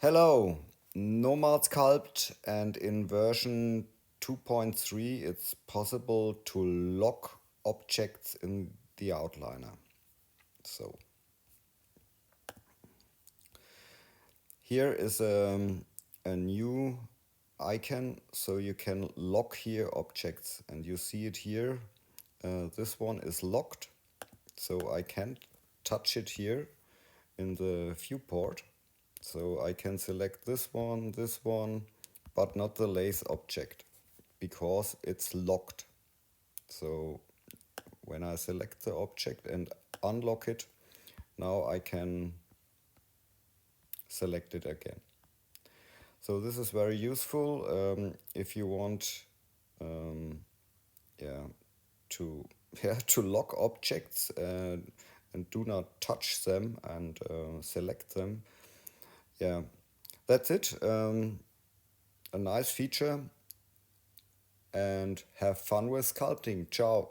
Hello, Nomad Sculpt, and in version 2.3 it's possible to lock objects in the outliner. So here is a new icon, so you can lock here objects, and you see it here. This one is locked, so I can't touch it here in the viewport. So I can select this one, but not the lathe object because it's locked. So when I select the object and unlock it, now I can select it again. So this is very useful if you want yeah, to to lock objects and do not touch them and select them. Yeah, that's it. A nice feature, and have fun with sculpting. Ciao.